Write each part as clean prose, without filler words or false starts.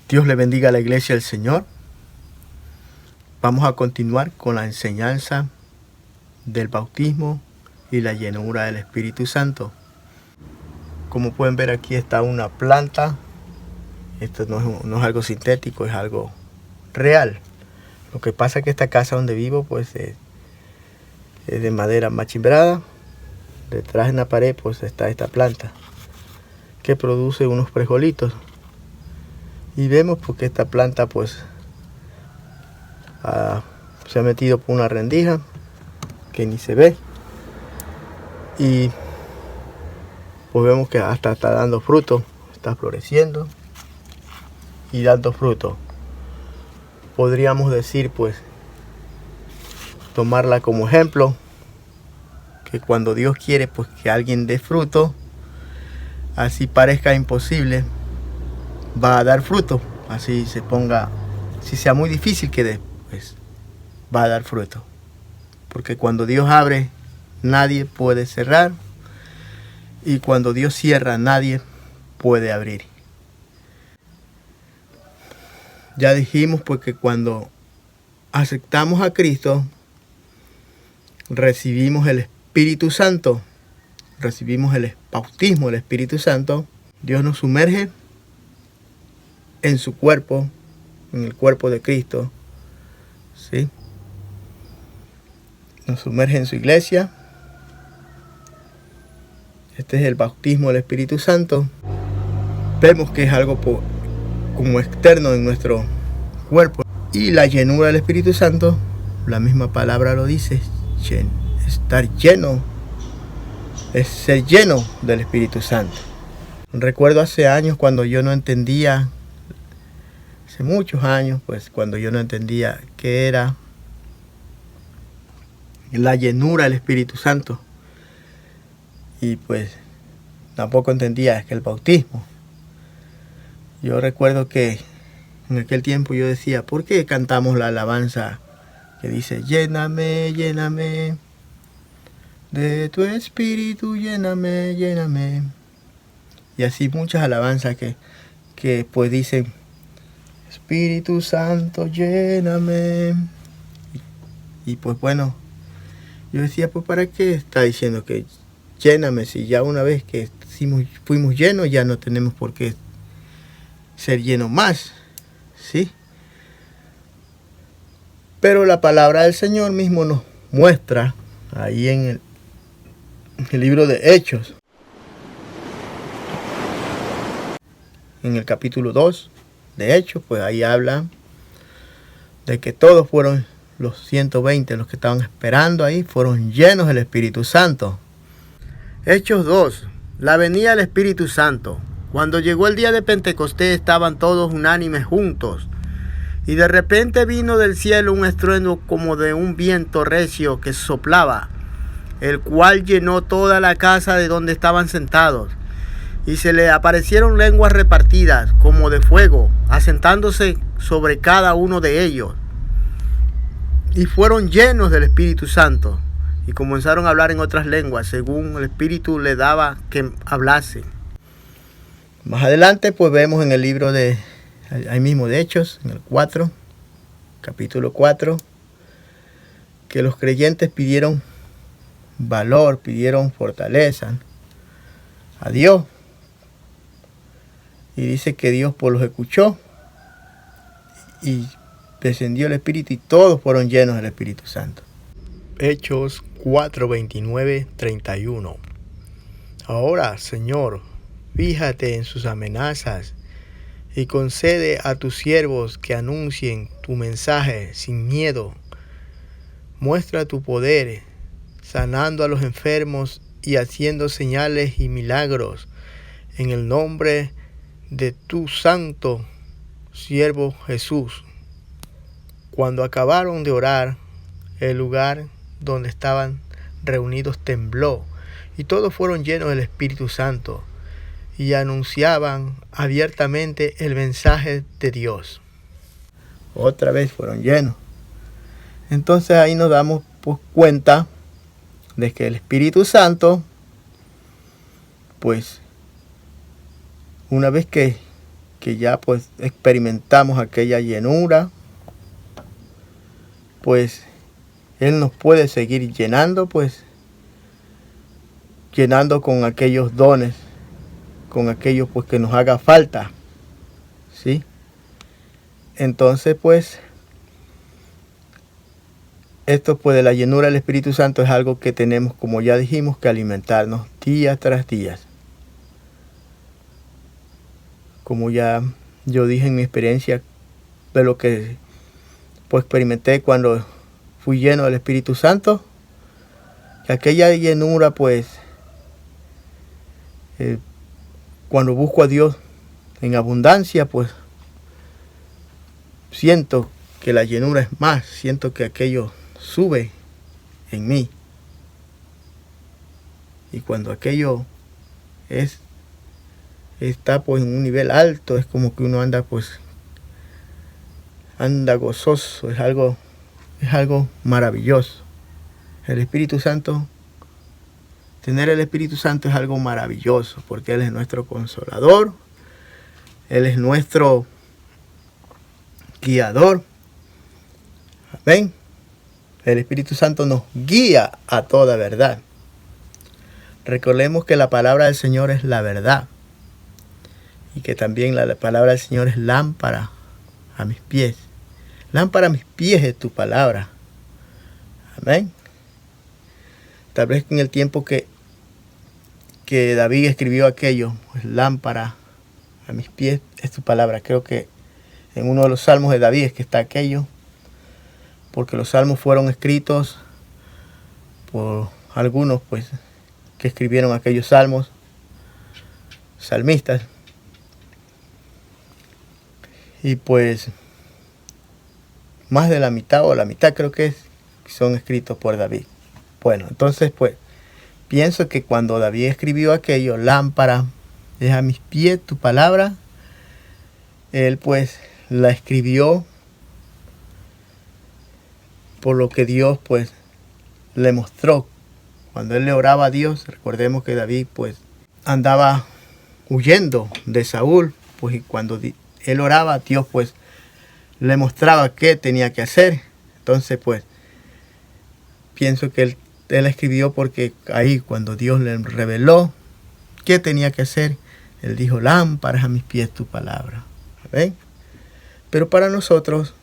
Dios le bendiga a la iglesia del Señor. Vamos a continuar con la enseñanza del bautismo y la llenura del Espíritu Santo. Como pueden ver, aquí está una planta. Esto no es algo sintético, es algo real. Lo que pasa es que esta casa donde vivo pues es de madera machimbrada. Detrás en la pared pues está esta planta que produce unos frijolitos. Y vemos porque esta planta pues se ha metido por una rendija que ni se ve. Y pues vemos que hasta está dando fruto, está floreciendo y dando fruto. Podríamos decir pues, tomarla como ejemplo, que cuando Dios quiere pues que alguien dé fruto, así parezca imposible, va a dar fruto. Así si sea muy difícil que dé, pues va a dar fruto. Porque cuando Dios abre, nadie puede cerrar. Y cuando Dios cierra, nadie puede abrir. Ya dijimos pues que cuando aceptamos a Cristo, recibimos el Espíritu Santo. Recibimos el bautismo del Espíritu Santo. Dios nos sumerge en su cuerpo, en el cuerpo de Cristo, ¿sí? Nos sumerge en su iglesia. Este es el bautismo del Espíritu Santo. Vemos que es algo como externo en nuestro cuerpo. Y la llenura del Espíritu Santo, la misma palabra lo dice, estar lleno, es ser lleno del Espíritu Santo. Recuerdo hace años cuando yo no entendía, hace muchos años, pues cuando yo no entendía qué era la llenura del Espíritu Santo. Y pues tampoco entendía que el bautismo. Yo recuerdo que en aquel tiempo yo decía, ¿por qué cantamos la alabanza que dice, lléname, lléname de tu espíritu, lléname, lléname? Y así muchas alabanzas que pues dicen, Espíritu Santo, lléname. Y pues bueno, yo decía, pues ¿para qué está diciendo que lléname? Si ya una vez que fuimos llenos, ya no tenemos por qué ser llenos más, ¿sí? Pero la palabra del Señor mismo nos muestra ahí en el libro de Hechos, en el capítulo 2 de Hechos, pues ahí habla de que todos fueron, los 120, los que estaban esperando ahí, fueron llenos del Espíritu Santo. Hechos 2, la venida del Espíritu Santo. Cuando llegó el día de Pentecostés estaban todos unánimes juntos. Y de repente vino del cielo un estruendo como de un viento recio que soplaba, el cual llenó toda la casa de donde estaban sentados. Y se le aparecieron lenguas repartidas como de fuego, asentándose sobre cada uno de ellos. Y fueron llenos del Espíritu Santo. Y comenzaron a hablar en otras lenguas, según el Espíritu le daba que hablase. Más adelante pues vemos en el libro ahí mismo de Hechos, en el 4, capítulo 4, que los creyentes pidieron valor, pidieron fortaleza a Dios. Y dice que Dios pues los escuchó y descendió el Espíritu y todos fueron llenos del Espíritu Santo. Hechos 4, 29, 31. Ahora, Señor, fíjate en sus amenazas y concede a tus siervos que anuncien tu mensaje sin miedo. Muestra tu poder, sanando a los enfermos y haciendo señales y milagros en el nombre de tu santo siervo Jesús. Cuando acabaron de orar, el lugar donde estaban reunidos tembló y todos fueron llenos del Espíritu Santo y anunciaban abiertamente el mensaje de Dios. Otra vez fueron llenos. Entonces ahí nos damos pues cuenta de que el Espíritu Santo, pues una vez que que ya pues experimentamos aquella llenura, pues Él nos puede seguir llenando, pues llenando con aquellos dones, con aquellos pues que nos haga falta, ¿sí? Entonces pues esto pues de la llenura del Espíritu Santo es algo que tenemos, como ya dijimos, que alimentarnos día tras día. Como ya yo dije en mi experiencia de lo que pues experimenté cuando fui lleno del Espíritu Santo, que aquella llenura pues cuando busco a Dios en abundancia, pues siento que la llenura es más, siento que aquello sube en mí. Y cuando aquello está pues en un nivel alto, es como que uno anda gozoso, es algo maravilloso. El Espíritu Santo, tener el Espíritu Santo es algo maravilloso, porque Él es nuestro consolador, Él es nuestro guiador. Amén. El Espíritu Santo nos guía a toda verdad. Recordemos que la palabra del Señor es la verdad. Y que también la palabra del Señor es lámpara a mis pies. Lámpara a mis pies es tu palabra. Amén. Tal vez en el tiempo que David escribió aquello, pues lámpara a mis pies es tu palabra. Creo que en uno de los salmos de David es que está aquello, porque los salmos fueron escritos por algunos pues que escribieron aquellos salmos, salmistas, y pues más de la mitad o la mitad creo que son escritos por David. Bueno, entonces pues pienso que cuando David escribió aquello, lámpara es a mis pies tu palabra, él pues la escribió por lo que Dios pues le mostró. Cuando él le oraba a Dios, recordemos que David pues andaba huyendo de Saúl, pues y cuando él oraba, Dios pues le mostraba qué tenía que hacer. Entonces pues pienso que él escribió porque ahí cuando Dios le reveló qué tenía que hacer, él dijo, lámparas a mis pies tu palabra. ¿Ven? Pero para nosotros,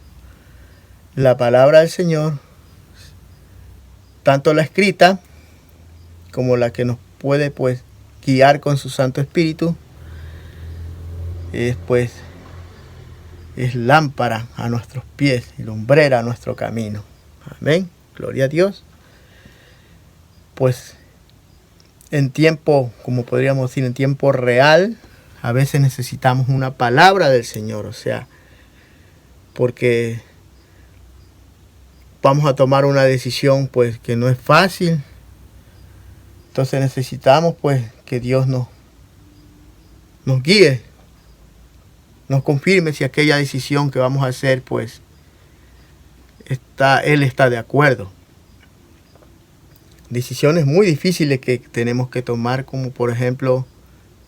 la palabra del Señor, tanto la escrita como la que nos puede pues guiar con su Santo Espíritu, es lámpara a nuestros pies y lumbrera a nuestro camino. Amén. Gloria a Dios. Pues en tiempo, como podríamos decir, en tiempo real, a veces necesitamos una palabra del Señor, o sea, porque vamos a tomar una decisión pues que no es fácil. Entonces necesitamos pues que Dios nos guíe, nos confirme si aquella decisión que vamos a hacer pues Él está de acuerdo. Decisiones muy difíciles que tenemos que tomar, como por ejemplo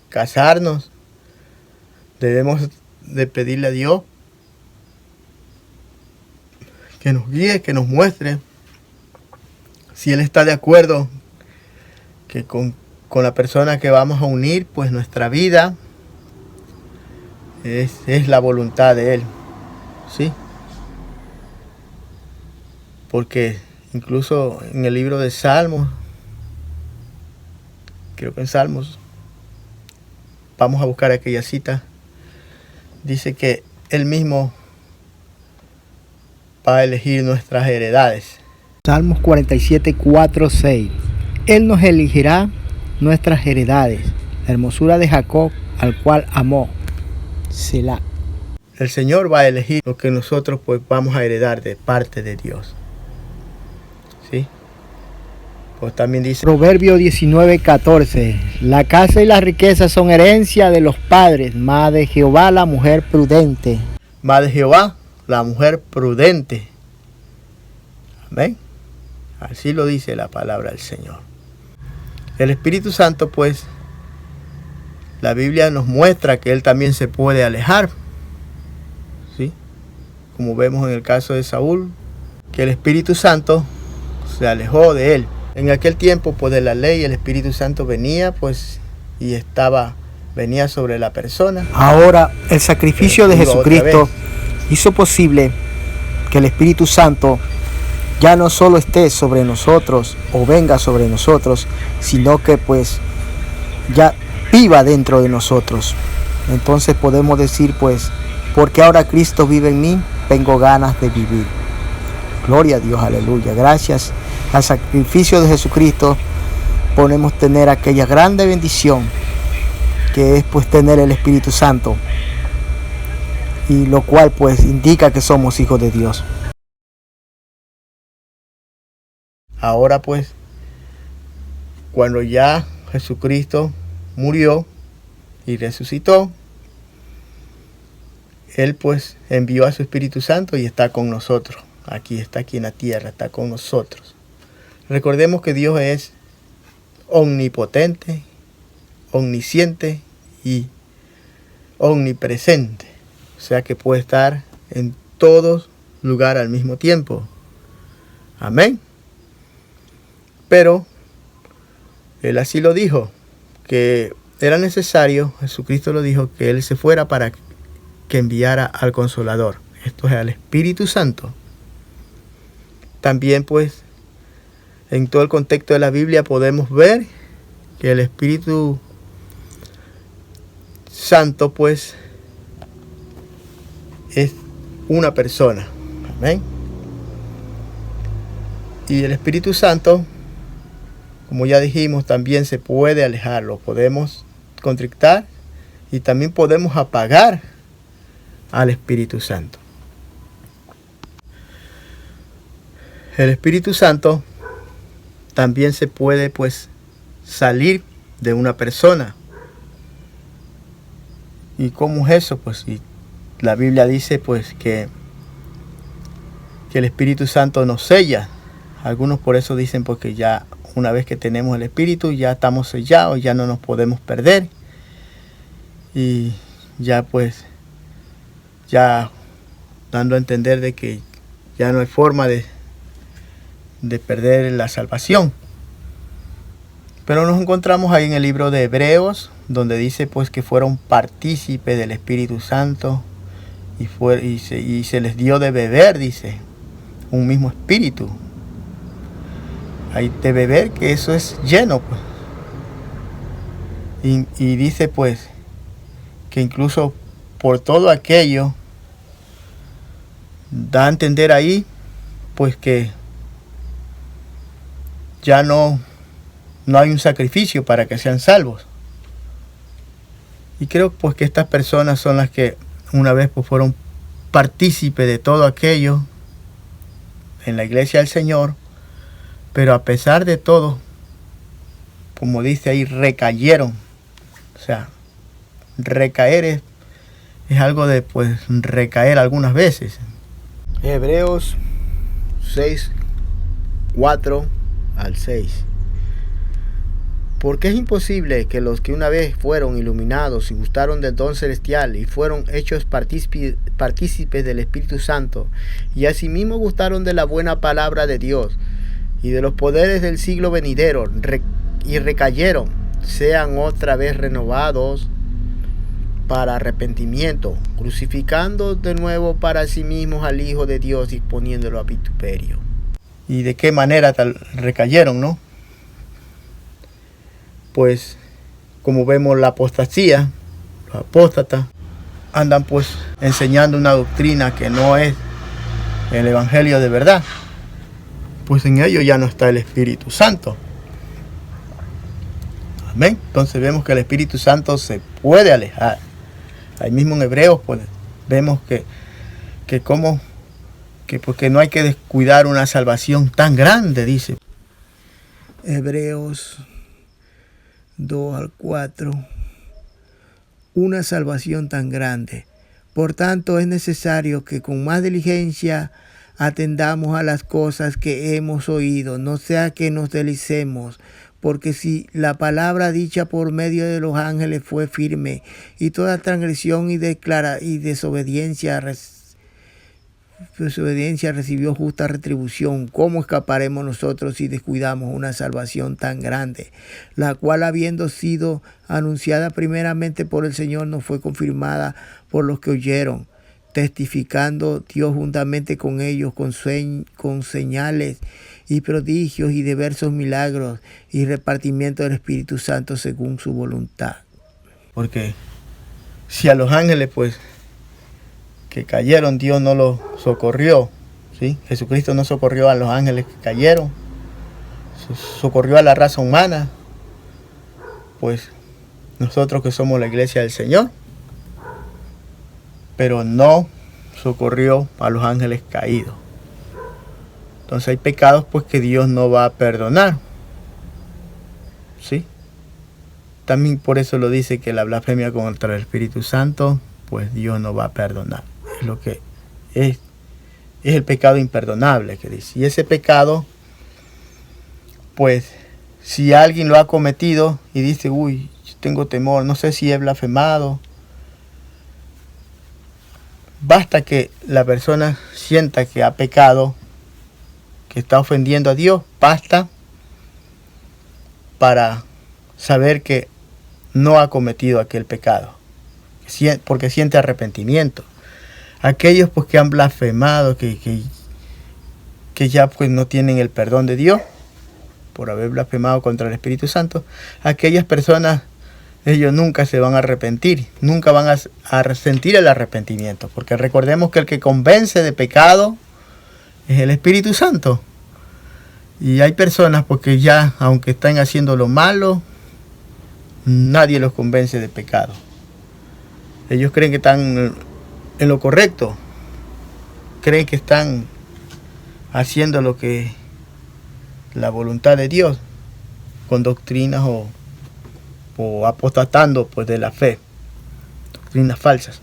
casarnos. Debemos de pedirle a Dios que nos guíe, que nos muestre si Él está de acuerdo que con la persona que vamos a unir pues nuestra vida es la voluntad de Él, ¿sí? Porque incluso en el libro de Salmos, creo que en Salmos, vamos a buscar aquella cita, dice que Él mismo va a elegir nuestras heredades. Salmos 47, 4, 6. Él nos elegirá nuestras heredades, la hermosura de Jacob, al cual amó. Selah. El Señor va a elegir lo que nosotros pues vamos a heredar de parte de Dios. ¿Sí? Pues también dice Proverbio 19, 14. La casa y la riqueza son herencia de los padres, más de Jehová la mujer prudente. Más de Jehová la mujer prudente. Amén. Así lo dice la palabra del Señor. El Espíritu Santo pues, la Biblia nos muestra que él también se puede alejar, ¿sí? Como vemos en el caso de Saúl, que el Espíritu Santo se alejó de él. En aquel tiempo, pues de la ley, el Espíritu Santo venía, pues, y venía sobre la persona. Ahora, el sacrificio de Jesucristo hizo posible que el Espíritu Santo ya no solo esté sobre nosotros o venga sobre nosotros, sino que pues ya viva dentro de nosotros. Entonces podemos decir pues, porque ahora Cristo vive en mí, tengo ganas de vivir. Gloria a Dios, aleluya. Gracias al sacrificio de Jesucristo podemos tener aquella grande bendición que es pues tener el Espíritu Santo, y lo cual pues indica que somos hijos de Dios. Ahora pues, cuando ya Jesucristo murió y resucitó, Él pues envió a su Espíritu Santo y está con nosotros. Está aquí en la tierra, está con nosotros. Recordemos que Dios es omnipotente, omnisciente y omnipresente. O sea que puede estar en todos lugares al mismo tiempo. Amén. Pero Él así lo dijo, que era necesario, Jesucristo lo dijo, que Él se fuera para que enviara al Consolador. Esto es al Espíritu Santo. También pues en todo el contexto de la Biblia podemos ver que el Espíritu Santo pues es una persona. Amén. Y el Espíritu Santo, como ya dijimos, también se puede alejar. Lo podemos contrictar y también podemos apagar al Espíritu Santo. El Espíritu Santo también se puede pues salir de una persona. ¿Y cómo es eso? Pues y la Biblia dice pues que el Espíritu Santo nos sella. Algunos por eso dicen pues que ya una vez que tenemos el Espíritu ya estamos sellados, ya no nos podemos perder. Y ya pues, ya dando a entender de que ya no hay forma de perder la salvación. Pero nos encontramos ahí en el libro de Hebreos, donde dice pues que fueron partícipes del Espíritu Santo y se les dio de beber, dice, un mismo espíritu. Hay de beber, que eso es lleno, pues. Y dice pues que incluso por todo aquello da a entender ahí pues que ya no hay un sacrificio para que sean salvos. Y creo pues que estas personas son las que una vez pues fueron partícipes de todo aquello en la iglesia del Señor, pero a pesar de todo, como dice ahí, recayeron. O sea, recaer es algo de pues recaer algunas veces. Hebreos 6, 4 al 6. Porque es imposible que los que una vez fueron iluminados y gustaron del don celestial y fueron hechos partícipes del Espíritu Santo y asimismo gustaron de la buena palabra de Dios y de los poderes del siglo venidero y recayeron, sean otra vez renovados para arrepentimiento, crucificando de nuevo para sí mismos al Hijo de Dios y poniéndolo a vituperio. ¿Y de qué manera recayeron, no? Pues como vemos la apostasía, los apóstatas andan pues enseñando una doctrina que no es el evangelio de verdad. Pues en ellos ya no está el Espíritu Santo. Amén. Entonces vemos que el Espíritu Santo se puede alejar. Ahí mismo en Hebreos pues vemos porque no hay que descuidar una salvación tan grande, dice. Hebreos 2 al 4. Una salvación tan grande. Por tanto, es necesario que con más diligencia atendamos a las cosas que hemos oído, no sea que nos deslicemos Porque si la palabra dicha por medio de los ángeles fue firme, y toda transgresión y desobediencia recibió justa retribución, ¿cómo escaparemos nosotros si descuidamos una salvación tan grande, la cual, habiendo sido anunciada primeramente por el Señor, no fue confirmada por los que oyeron, testificando Dios juntamente con ellos con señales y prodigios y diversos milagros y repartimiento del Espíritu Santo según su voluntad? Porque si a los ángeles pues que cayeron, Dios no los socorrió, ¿sí? Jesucristo no socorrió a los ángeles que cayeron, socorrió a la raza humana, pues nosotros que somos la iglesia del Señor, pero no socorrió a los ángeles caídos. Entonces hay pecados pues que Dios no va a perdonar, ¿sí? También por eso lo dice que la blasfemia contra el Espíritu Santo, pues Dios no va a perdonar. Es lo que es el pecado imperdonable que dice. Y ese pecado, pues si alguien lo ha cometido y dice, uy, yo tengo temor, no sé si he blasfemado, basta que la persona sienta que ha pecado, que está ofendiendo a Dios, basta para saber que no ha cometido aquel pecado, porque siente arrepentimiento. Aquellos pues que han blasfemado, que ya pues no tienen el perdón de Dios por haber blasfemado contra el Espíritu Santo, aquellas personas, ellos nunca se van a arrepentir, nunca van a sentir el arrepentimiento, porque recordemos que el que convence de pecado es el Espíritu Santo. Y hay personas porque ya, aunque están haciendo lo malo, nadie los convence de pecado. Ellos creen que están en lo correcto, creen que están haciendo lo que la voluntad de Dios, con doctrinas o apostatando pues de la fe, doctrinas falsas.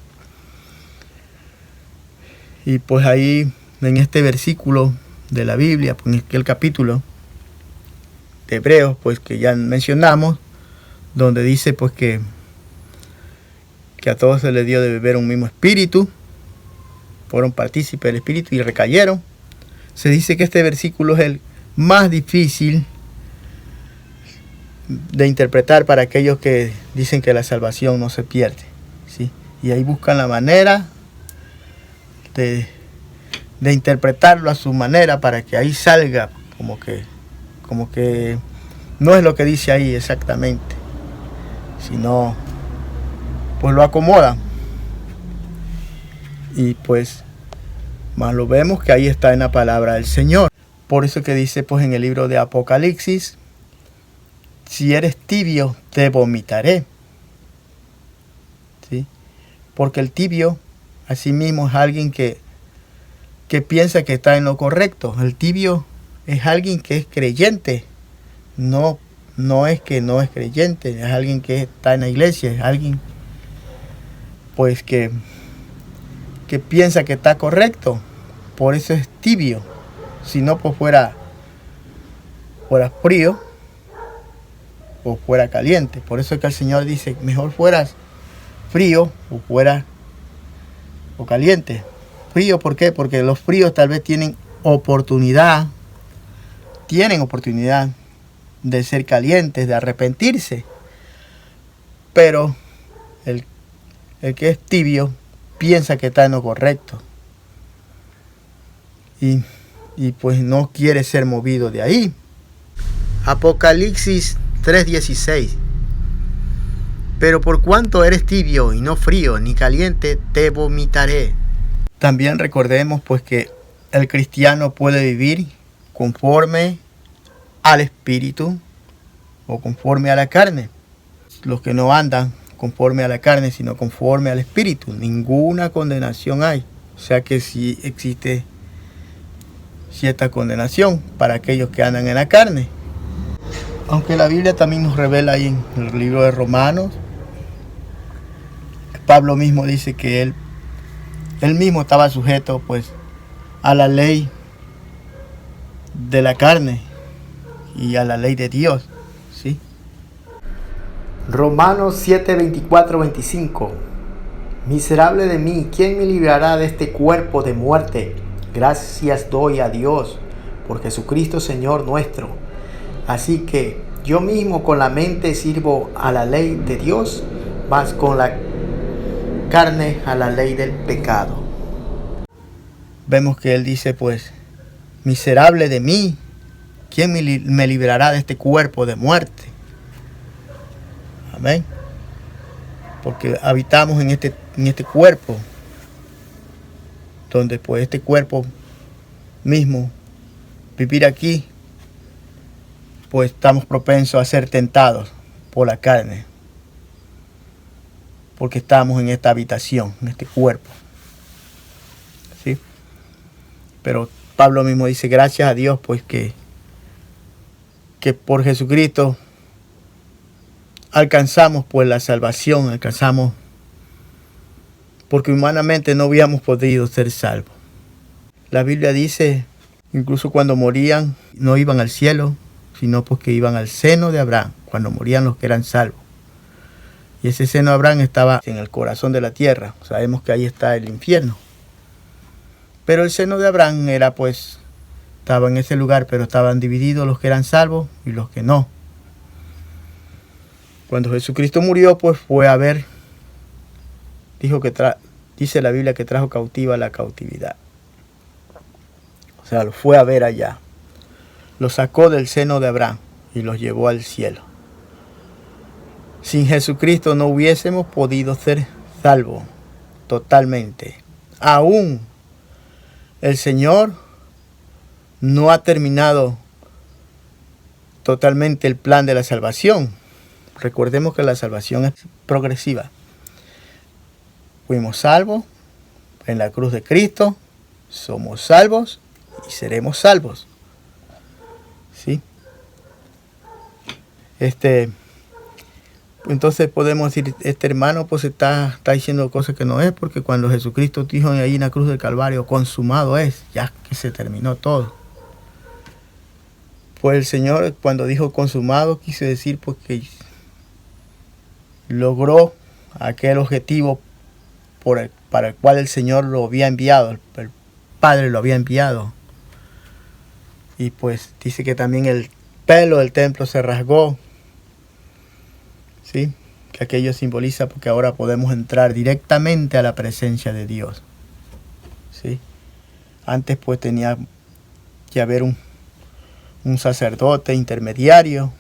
Y pues ahí en este versículo de la Biblia, pues en aquel capítulo de Hebreos pues que ya mencionamos, donde dice pues que a todos se les dio de beber un mismo espíritu, fueron partícipes del espíritu y recayeron. Se dice que este versículo es el más difícil de interpretar para aquellos que dicen que la salvación no se pierde, ¿sí? Y ahí buscan la manera de interpretarlo a su manera para que ahí salga como que no es lo que dice ahí exactamente, sino pues lo acomodan. Y pues más lo vemos que ahí está en la palabra del Señor. Por eso que dice pues en el libro de Apocalipsis, si eres tibio te vomitaré, ¿sí? Porque el tibio asimismo es alguien que piensa que está en lo correcto. El tibio es alguien que es creyente, no es que no es creyente, es alguien que está en la iglesia, es alguien pues que piensa que está correcto, por eso es tibio. Si no pues fuera frío o fuera caliente. Por eso es que el Señor dice, mejor fueras frío o caliente. Frío, ¿por qué? Porque los fríos tal vez tienen oportunidad de ser calientes, de arrepentirse. Pero el que es tibio piensa que está en lo correcto. Y pues no quiere ser movido de ahí. Apocalipsis 3:16. Pero por cuanto eres tibio y no frío ni caliente, te vomitaré. También recordemos pues que el cristiano puede vivir conforme al espíritu o conforme a la carne. Los que no andan conforme a la carne, sino conforme al espíritu, ninguna condenación hay. O sea que sí existe cierta condenación para aquellos que andan en la carne. Aunque la Biblia también nos revela ahí en el libro de Romanos, Pablo mismo dice que él mismo estaba sujeto pues a la ley de la carne y a la ley de Dios, Romanos 7, 24, 25. Miserable de mí, ¿quién me librará de este cuerpo de muerte? Gracias doy a Dios por Jesucristo Señor nuestro. Así que yo mismo con la mente sirvo a la ley de Dios, mas con la carne a la ley del pecado. Vemos que él dice pues, miserable de mí, ¿quién me librará de este cuerpo de muerte? Amén. Porque habitamos en este cuerpo, donde pues este cuerpo mismo, vivir aquí, pues estamos propensos a ser tentados por la carne, porque estamos en esta habitación, en este cuerpo. ¿Sí? Pero Pablo mismo dice, gracias a Dios, pues que por Jesucristo alcanzamos pues la salvación, alcanzamos, porque humanamente no habíamos podido ser salvos. La Biblia dice, incluso cuando morían, no iban al cielo, sino porque iban al seno de Abraham, cuando morían los que eran salvos. Y ese seno de Abraham estaba en el corazón de la tierra. Sabemos que ahí está el infierno. Pero el seno de Abraham era pues, estaba en ese lugar, pero estaban divididos los que eran salvos y los que no. Cuando Jesucristo murió, pues fue a ver, dice la Biblia que trajo cautiva la cautividad. O sea, lo fue a ver allá. Lo sacó del seno de Abraham y los llevó al cielo. Sin Jesucristo no hubiésemos podido ser salvos totalmente. Aún el Señor no ha terminado totalmente el plan de la salvación. Recordemos que la salvación es progresiva. Fuimos salvos en la cruz de Cristo, somos salvos y seremos salvos. ¿Sí? Entonces podemos decir, este hermano pues está diciendo cosas que no es, porque cuando Jesucristo dijo ahí en la cruz del Calvario, consumado es, ya que se terminó todo. Pues el Señor cuando dijo consumado quiso decir pues que logró aquel objetivo para el cual el Señor lo había enviado, el Padre lo había enviado. Y pues dice que también el pelo del templo se rasgó. ¿Sí? Que aquello simboliza porque ahora podemos entrar directamente a la presencia de Dios. ¿Sí? Antes pues tenía que haber un sacerdote intermediario,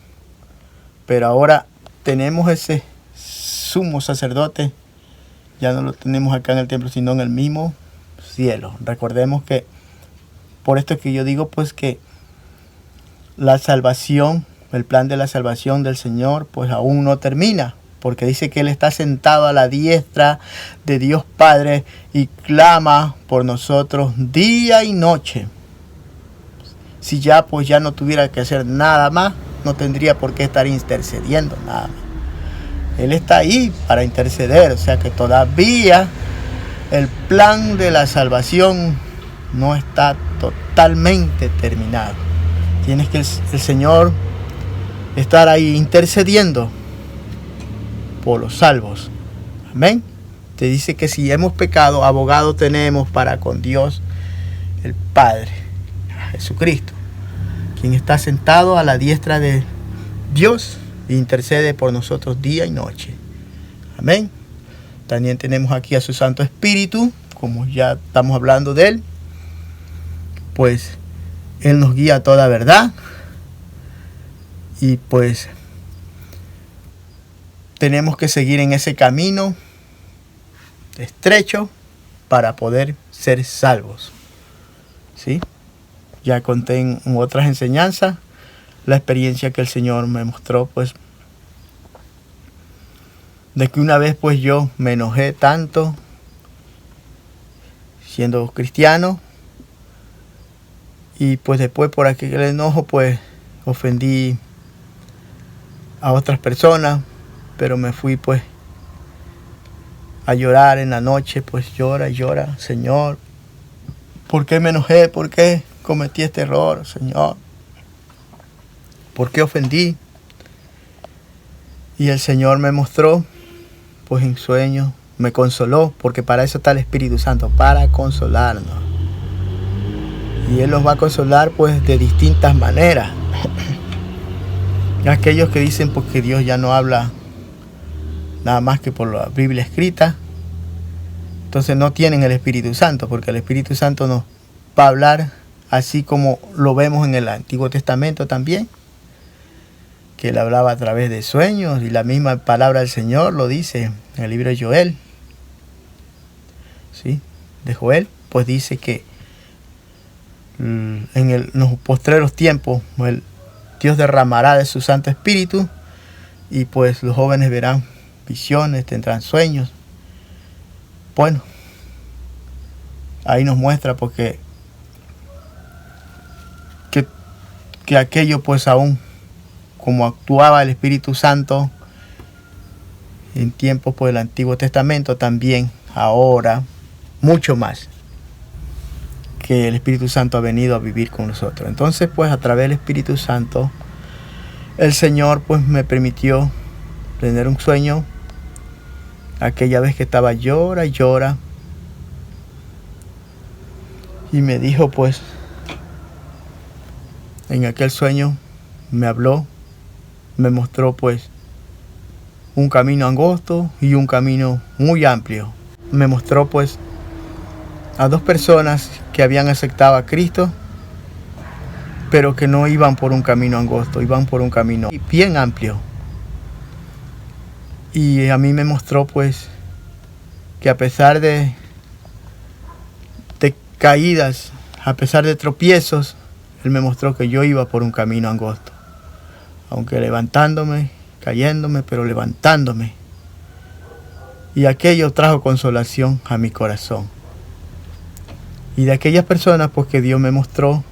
pero ahora tenemos ese sumo sacerdote, ya no lo tenemos acá en el templo, sino en el mismo cielo. Recordemos que, por esto que yo digo, pues que la salvación, el plan de la salvación del Señor, pues aún no termina, porque dice que Él está sentado a la diestra de Dios Padre y clama por nosotros día y noche. Si ya pues ya no tuviera que hacer nada más, no tendría por qué estar intercediendo nada más. Él está ahí para interceder, o sea que todavía el plan de la salvación no está totalmente terminado. Tienes que el Señor estar ahí intercediendo por los salvos. Amén. Te dice que si hemos pecado, abogado tenemos para con Dios el Padre, Jesucristo, quien está sentado a la diestra de Dios e intercede por nosotros día y noche. Amén. También tenemos aquí a su Santo Espíritu, como ya estamos hablando de Él, pues Él nos guía a toda verdad. Y pues tenemos que seguir en ese camino estrecho para poder ser salvos. ¿Sí? Ya conté en otras enseñanzas la experiencia que el Señor me mostró, pues, de que una vez pues yo me enojé tanto siendo cristiano, y pues después por aquel enojo pues ofendí a otras personas, pero me fui pues a llorar en la noche, pues llora y llora, Señor, ¿por qué me enojé? ¿Por qué cometí este error, Señor? ¿Por qué ofendí? Y el Señor me mostró, pues en sueños, me consoló, porque para eso está el Espíritu Santo, para consolarnos. Y Él los va a consolar pues de distintas maneras. Aquellos que dicen pues que Dios ya no habla nada más que por la Biblia escrita, entonces no tienen el Espíritu Santo, porque el Espíritu Santo nos va a hablar así como lo vemos en el Antiguo Testamento también, que Él hablaba a través de sueños, y la misma palabra del Señor lo dice en el libro de Joel, ¿sí? De Joel, pues dice que en los postreros tiempos el Dios derramará de su Santo Espíritu, y pues los jóvenes verán visiones, tendrán sueños. Bueno, ahí nos muestra porque que aquello pues aún como actuaba el Espíritu Santo en tiempos pues del Antiguo Testamento, también ahora mucho más que el Espíritu Santo ha venido a vivir con nosotros. Entonces pues a través del Espíritu Santo el Señor pues me permitió tener un sueño aquella vez que estaba llora y llora, y me dijo pues en aquel sueño, me habló, me mostró pues un camino angosto y un camino muy amplio. Me mostró pues a dos personas que habían aceptado a Cristo, pero que no iban por un camino angosto, iban por un camino bien amplio. Y a mí me mostró pues que a pesar de caídas, a pesar de tropiezos, Él me mostró que yo iba por un camino angosto, aunque levantándome, cayéndome, pero levantándome. Y aquello trajo consolación a mi corazón. Y de aquellas personas pues que Dios me mostró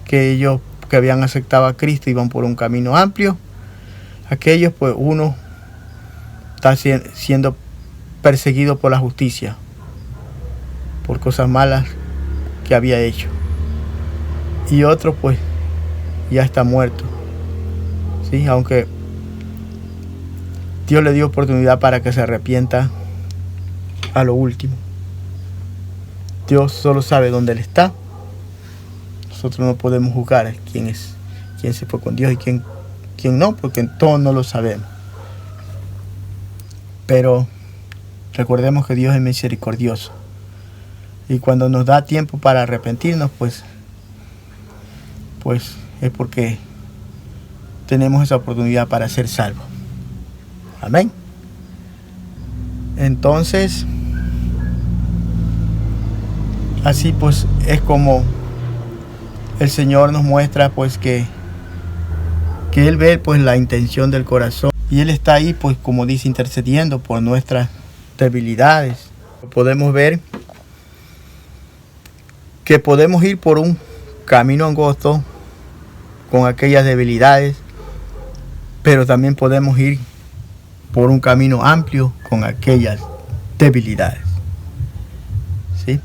que ellos que habían aceptado a Cristo iban por un camino amplio, aquellos pues uno está siendo perseguido por la justicia, por cosas malas que había hecho, y otro pues ya está muerto, ¿sí? Aunque Dios le dio oportunidad para que se arrepienta a lo último. Dios solo sabe dónde Él está. Nosotros no podemos juzgar quién se fue con Dios y quién no, porque todos no lo sabemos. Pero recordemos que Dios es misericordioso, y cuando nos da tiempo para arrepentirnos, pues es porque tenemos esa oportunidad para ser salvos. Amén. Entonces, así pues es como el Señor nos muestra pues que Él ve pues la intención del corazón, y Él está ahí pues como dice intercediendo por nuestras debilidades. Podemos ver que podemos ir por un camino angosto con aquellas debilidades, pero también podemos ir por un camino amplio con aquellas debilidades, ¿sí?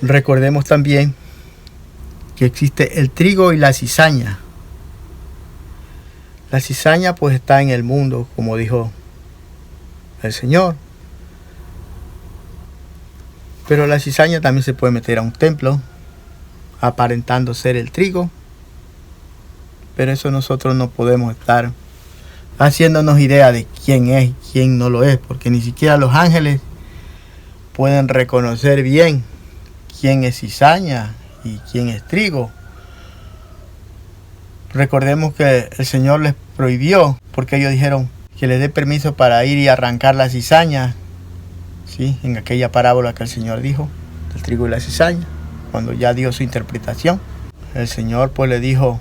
Recordemos también que existe el trigo y la cizaña. La cizaña pues está en el mundo, como dijo el Señor. Pero la cizaña también se puede meter a un templo, aparentando ser el trigo. Pero eso nosotros no podemos estar haciéndonos idea de quién es y quién no lo es, porque ni siquiera los ángeles pueden reconocer bien quién es cizaña y quién es trigo. Recordemos que el Señor les prohibió, porque ellos dijeron que les dé permiso para ir y arrancar la cizaña, ¿sí? En aquella parábola que el Señor dijo del trigo y la cizaña, cuando ya dio su interpretación, el Señor pues le dijo: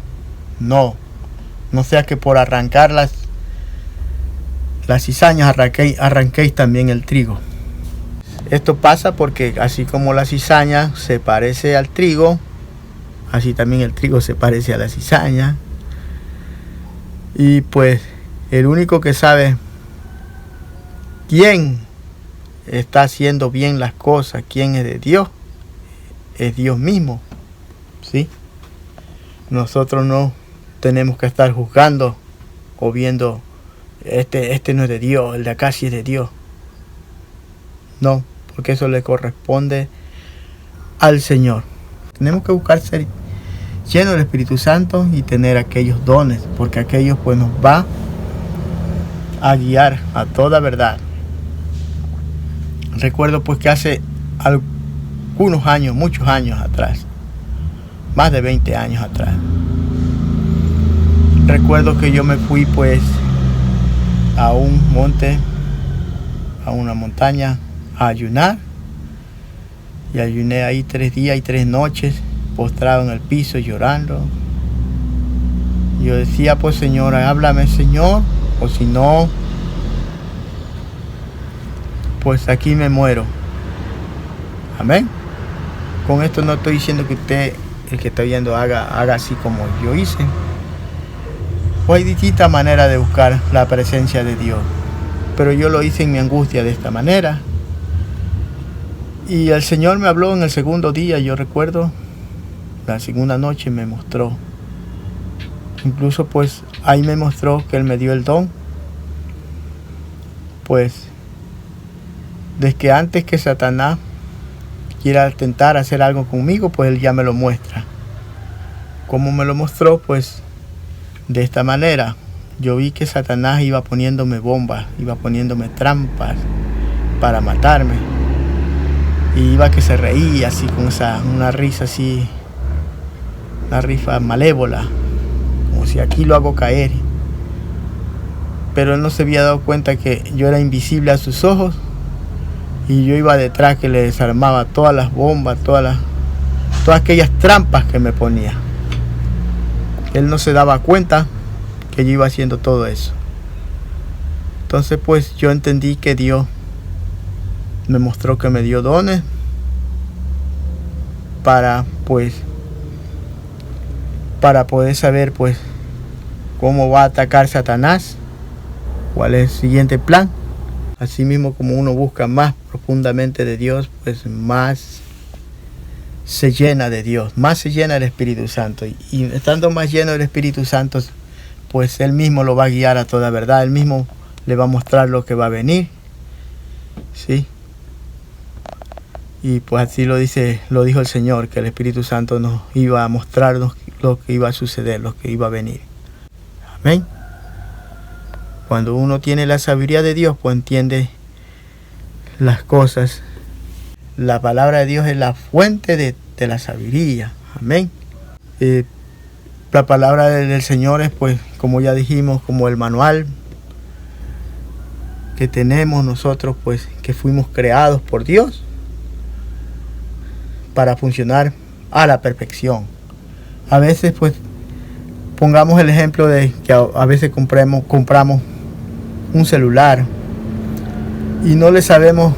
no sea que por arrancar las cizañas arranquéis también el trigo. Esto pasa porque así como la cizaña se parece al trigo, así también el trigo se parece a la cizaña. Y pues el único que sabe quién está haciendo bien las cosas, quién es de Dios, es Dios mismo, ¿sí? Nosotros no tenemos que estar juzgando o viendo, este no es de Dios, el de acá sí es de Dios. No, porque eso le corresponde al Señor. Tenemos que buscar ser llenos del Espíritu Santo y tener aquellos dones, porque aquellos pues nos va a guiar a toda verdad. Recuerdo pues que hace algunos años, muchos años atrás, más de 20 años atrás, recuerdo que yo me fui pues a un monte, a una montaña, a ayunar, y ayuné ahí 3 días y 3 noches, postrado en el piso llorando. Yo decía pues, Señor, háblame, Señor, o si no, pues aquí me muero. Amén. Con esto no estoy diciendo que usted, el que está viendo, haga así como yo hice. O hay distintas maneras de buscar la presencia de Dios, pero yo lo hice en mi angustia de esta manera. Y el Señor me habló en el segundo día, yo recuerdo, la segunda noche me mostró. Incluso pues ahí me mostró que Él me dio el don. Pues desde que antes que Satanás quiera intentar hacer algo conmigo, pues Él ya me lo muestra. ¿Cómo me lo mostró? Pues de esta manera. Yo vi que Satanás iba poniéndome bombas, iba poniéndome trampas para matarme. Y iba que se reía así con una risa así, una risa malévola, como si aquí lo hago caer. Pero él no se había dado cuenta que yo era invisible a sus ojos y yo iba detrás que le desarmaba todas las bombas, todas aquellas trampas que me ponía. Él no se daba cuenta que yo iba haciendo todo eso. Entonces pues yo entendí que Dios me mostró que me dio dones para poder saber pues cómo va a atacar Satanás, cuál es el siguiente plan. Asimismo, como uno busca más profundamente de Dios, pues más se llena de Dios, más se llena del Espíritu Santo. Y estando más lleno del Espíritu Santo, pues Él mismo lo va a guiar a toda verdad. Él mismo le va a mostrar lo que va a venir. ¿Sí? Y pues así lo dijo el Señor, que el Espíritu Santo nos iba a mostrarnos lo que iba a suceder, lo que iba a venir. Amén. Cuando uno tiene la sabiduría de Dios, pues entiende las cosas. La palabra de Dios es la fuente de la sabiduría. Amén. La palabra del Señor es, pues, como ya dijimos, como el manual que tenemos nosotros, pues, que fuimos creados por Dios para funcionar a la perfección. A veces, pues, pongamos el ejemplo de que a veces compramos un celular y no le sabemos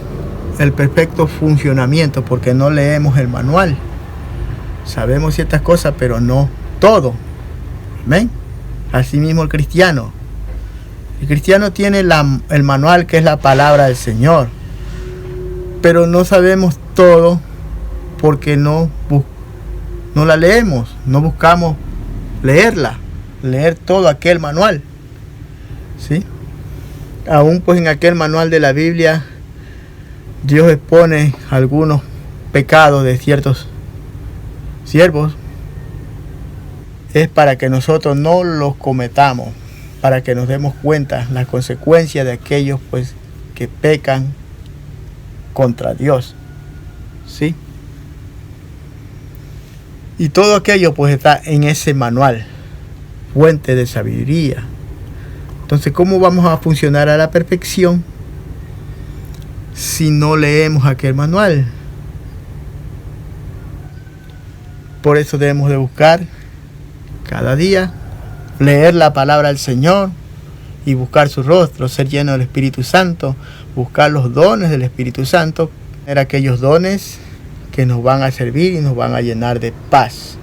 el perfecto funcionamiento porque no leemos el manual. Sabemos ciertas cosas, pero no todo. ¿Amén? Asimismo el cristiano. El cristiano tiene el manual, que es la palabra del Señor, pero no sabemos todo porque no la leemos, no buscamos leer todo aquel manual. ¿Sí? Aún pues en aquel manual de la Biblia, Dios expone algunos pecados de ciertos siervos. Es para que nosotros no los cometamos, para que nos demos cuenta las consecuencias de aquellos pues que pecan contra Dios. ¿Sí? Y todo aquello pues está en ese manual, fuente de sabiduría. Entonces, ¿cómo vamos a funcionar a la perfección si no leemos aquel manual? Por eso debemos de buscar cada día, leer la palabra del Señor y buscar su rostro, ser lleno del Espíritu Santo, buscar los dones del Espíritu Santo, tener aquellos dones que nos van a servir y nos van a llenar de paz.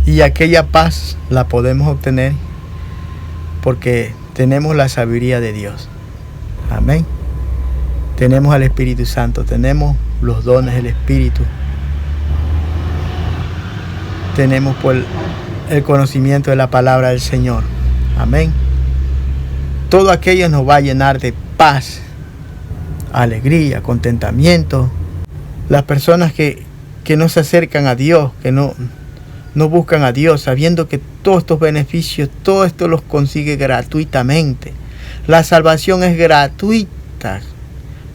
Y aquella paz la podemos obtener porque tenemos la sabiduría de Dios. Amén. Tenemos al Espíritu Santo, tenemos los dones del Espíritu. Tenemos pues el conocimiento de la palabra del Señor. Amén. Todo aquello nos va a llenar de paz, alegría, contentamiento. Las personas que no se acercan a Dios, que no buscan a Dios, sabiendo que todos estos beneficios, todo esto los consigue gratuitamente. La salvación es gratuita.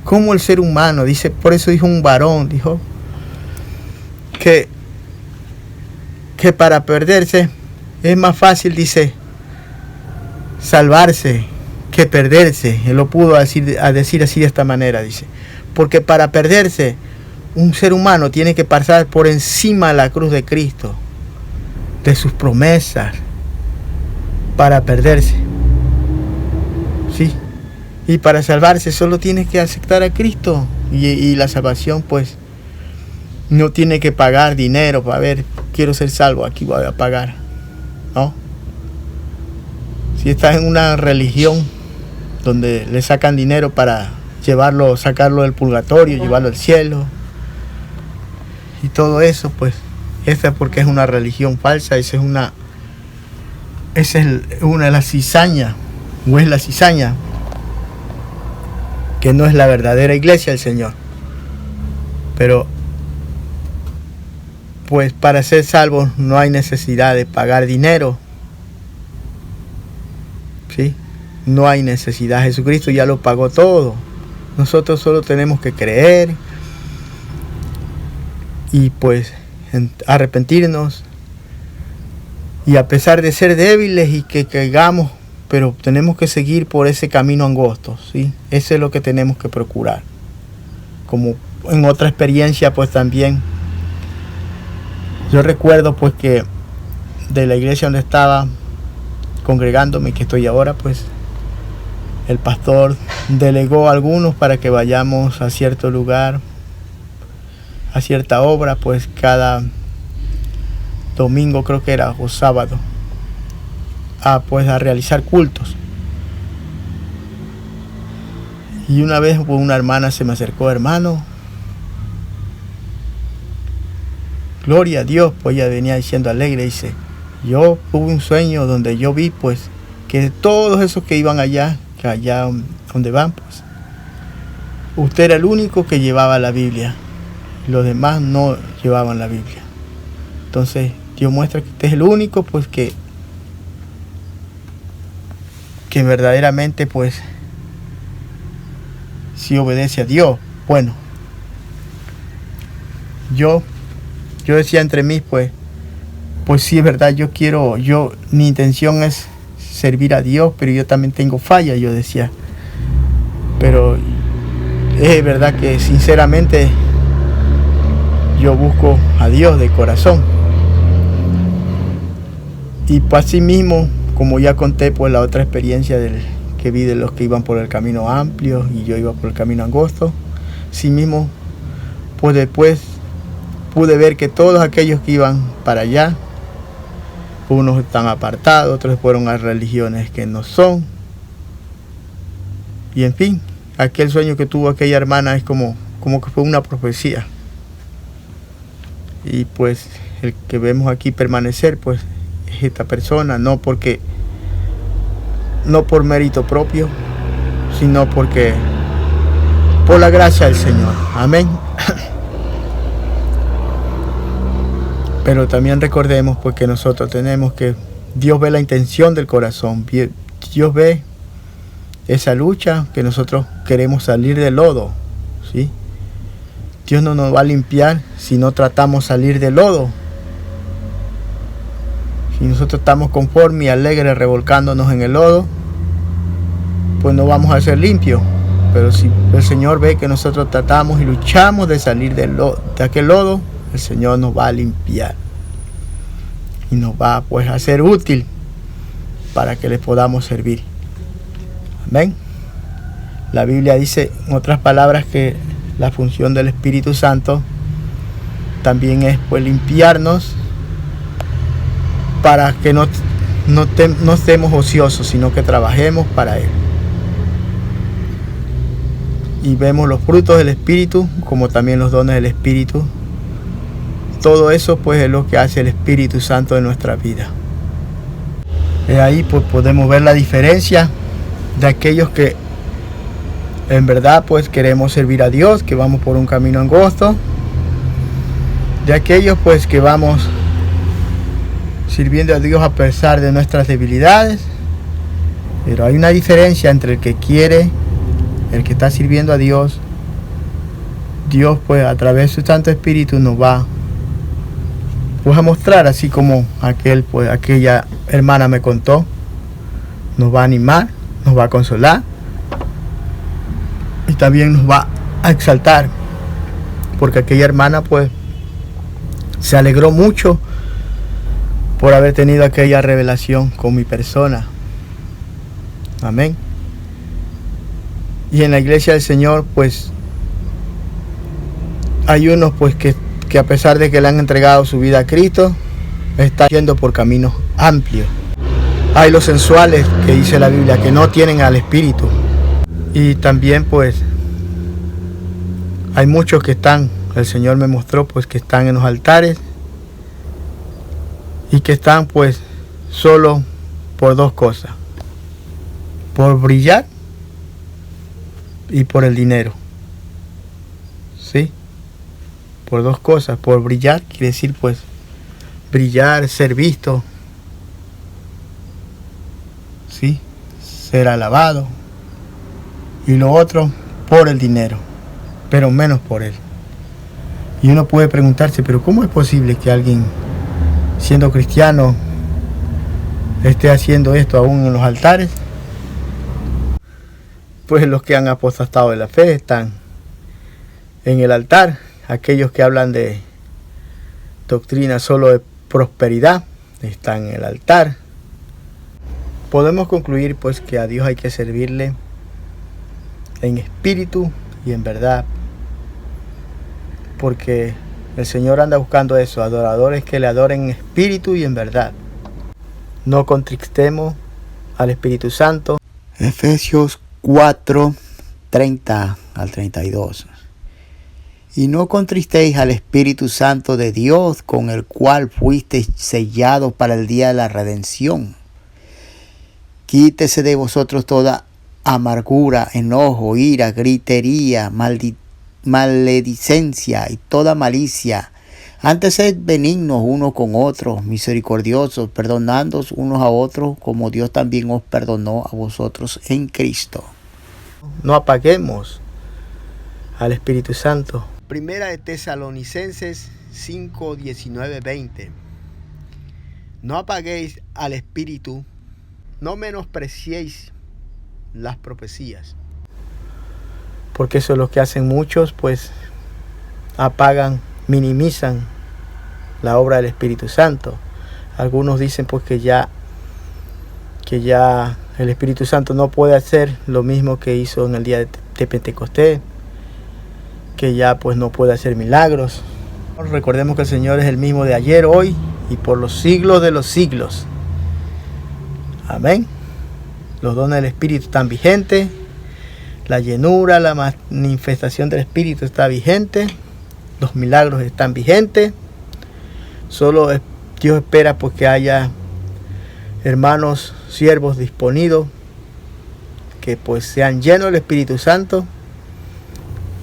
Como el ser humano, dice, por eso dijo un varón, dijo que para perderse es más fácil, dice, salvarse que perderse. Él lo pudo decir así de esta manera, dice, porque para perderse un ser humano tiene que pasar por encima de la cruz de Cristo, de sus promesas, para perderse. Sí. Y para salvarse solo tiene que aceptar a Cristo. Y la salvación pues no tiene que pagar dinero para ver, quiero ser salvo, aquí voy a pagar. No. Si estás en una religión donde le sacan dinero para sacarlo del purgatorio, llevarlo al cielo y todo eso, pues esta es porque es una religión falsa. Esa es una de las cizañas, o es la cizaña, que no es la verdadera iglesia del Señor. Pero pues para ser salvos no hay necesidad de pagar dinero. ¿Sí? No hay necesidad. Jesucristo ya lo pagó todo. Nosotros solo tenemos que creer y pues arrepentirnos. Y a pesar de ser débiles y que caigamos, pero tenemos que seguir por ese camino angosto, ¿sí? Eso es lo que tenemos que procurar. Como en otra experiencia, pues también, yo recuerdo pues que de la iglesia donde estaba congregándome, que estoy ahora, pues el pastor delegó a algunos para que vayamos a cierto lugar, a cierta obra, pues cada domingo creo que era, o sábado, pues a realizar cultos. Y una vez pues, una hermana se me acercó, hermano, gloria a Dios, pues ella venía diciendo alegre, dice, yo tuve un sueño donde yo vi pues que todos esos que iban allá donde van, pues usted era el único que llevaba la Biblia, los demás no llevaban la Biblia. Entonces Dios muestra que usted es el único pues que verdaderamente pues si obedece a Dios. Bueno, yo decía entre mí pues sí es verdad, mi intención es servir a Dios, pero yo también tengo fallas, yo decía, pero es verdad que sinceramente yo busco a Dios de corazón. Y pues así mismo, como ya conté pues la otra experiencia que vi de los que iban por el camino amplio y yo iba por el camino angosto, sí mismo pues después pude ver que todos aquellos que iban para allá, unos están apartados, otros fueron a religiones que no son. Y en fin, aquel sueño que tuvo aquella hermana es como que fue una profecía. Y pues el que vemos aquí permanecer pues es esta persona, no por mérito propio, sino por la gracia del Señor. Amén. Pero también recordemos pues que nosotros tenemos que, Dios ve la intención del corazón, Dios ve esa lucha que nosotros queremos salir del lodo, ¿sí? Dios no nos va a limpiar si no tratamos de salir del lodo. Si nosotros estamos conformes y alegres revolcándonos en el lodo, pues no vamos a ser limpios. Pero si el Señor ve que nosotros tratamos y luchamos de salir de aquel lodo, el Señor nos va a limpiar y nos va pues a ser útil para que le podamos servir. Amén. La Biblia dice en otras palabras que la función del Espíritu Santo también es pues limpiarnos para que no estemos ociosos, sino que trabajemos para Él. Y vemos los frutos del Espíritu como también los dones del Espíritu. Todo eso pues es lo que hace el Espíritu Santo en nuestra vida. Ahí pues podemos ver la diferencia de aquellos que en verdad pues queremos servir a Dios, que vamos por un camino angosto, de aquellos pues que vamos sirviendo a Dios a pesar de nuestras debilidades. Pero hay una diferencia entre el que quiere, el que está sirviendo a Dios. Dios pues a través de su Santo Espíritu nos va pues a mostrar, así como aquella hermana me contó, nos va a animar, nos va a consolar y también nos va a exaltar, porque aquella hermana pues se alegró mucho por haber tenido aquella revelación con mi persona. Amén. Y en la iglesia del Señor pues hay unos pues que a pesar de que le han entregado su vida a Cristo, están yendo por caminos amplios. Hay los sensuales, que dice la Biblia, que no tienen al Espíritu. Y también pues hay muchos que están, el Señor me mostró pues que están en los altares y que están pues solo por dos cosas: por brillar y por el dinero. ¿Sí? Por dos cosas. Por brillar quiere decir pues brillar, ser visto, ¿sí? Ser alabado. Y lo otro por el dinero, pero menos por él. Y uno puede preguntarse, pero ¿cómo es posible que alguien siendo cristiano esté haciendo esto aún en los altares? Pues los que han apostatado de la fe están en el altar. Aquellos que hablan de doctrina solo de prosperidad están en el altar. Podemos concluir pues que a Dios hay que servirle en espíritu y en verdad, porque el Señor anda buscando eso, adoradores que le adoren en espíritu y en verdad. No contristemos al Espíritu Santo. Efesios 4, 30 al 32. Y no contristéis al Espíritu Santo de Dios, con el cual fuisteis sellados para el día de la redención. Quítese de vosotros toda amargura, enojo, ira, gritería, maledicencia y toda malicia. Antes sed benignos unos con otros, misericordiosos, perdonándoos unos a otros, como Dios también os perdonó a vosotros en Cristo. No apaguemos al Espíritu Santo. Primera de Tesalonicenses 5, 19, 20. No apaguéis al Espíritu, no menospreciéis las profecías. Porque eso es lo que hacen muchos, pues apagan, minimizan la obra del Espíritu Santo. Algunos dicen pues que ya el Espíritu Santo no puede hacer lo mismo que hizo en el día de Pentecostés, que ya pues no puede hacer milagros. Recordemos que el Señor es el mismo de ayer, hoy y por los siglos de los siglos. Amén. Los dones del Espíritu están vigentes. La llenura, la manifestación del Espíritu está vigente. Los milagros están vigentes. Solo Dios espera pues que haya hermanos, siervos disponidos, que pues sean llenos del Espíritu Santo,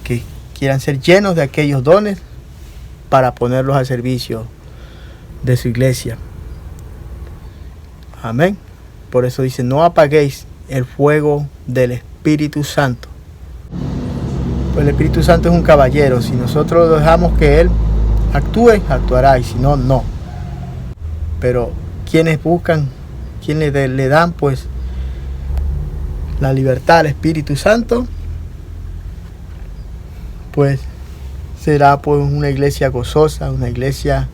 que quieran ser llenos de aquellos dones para ponerlos al servicio de su iglesia. Amén. Por eso dice, no apaguéis el fuego del Espíritu Santo. Pues el Espíritu Santo es un caballero. Si nosotros dejamos que Él actúe, actuará, y si no, no. Pero quienes buscan, quienes le dan pues la libertad al Espíritu Santo, pues será pues una iglesia gozosa, una iglesia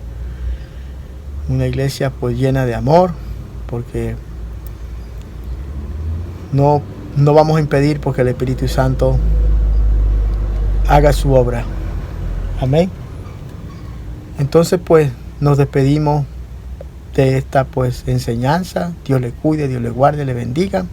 pues llena de amor, porque no vamos a impedir porque el Espíritu Santo haga su obra. Amén. Entonces pues nos despedimos de esta pues enseñanza. Dios le cuide, Dios le guarde, le bendiga.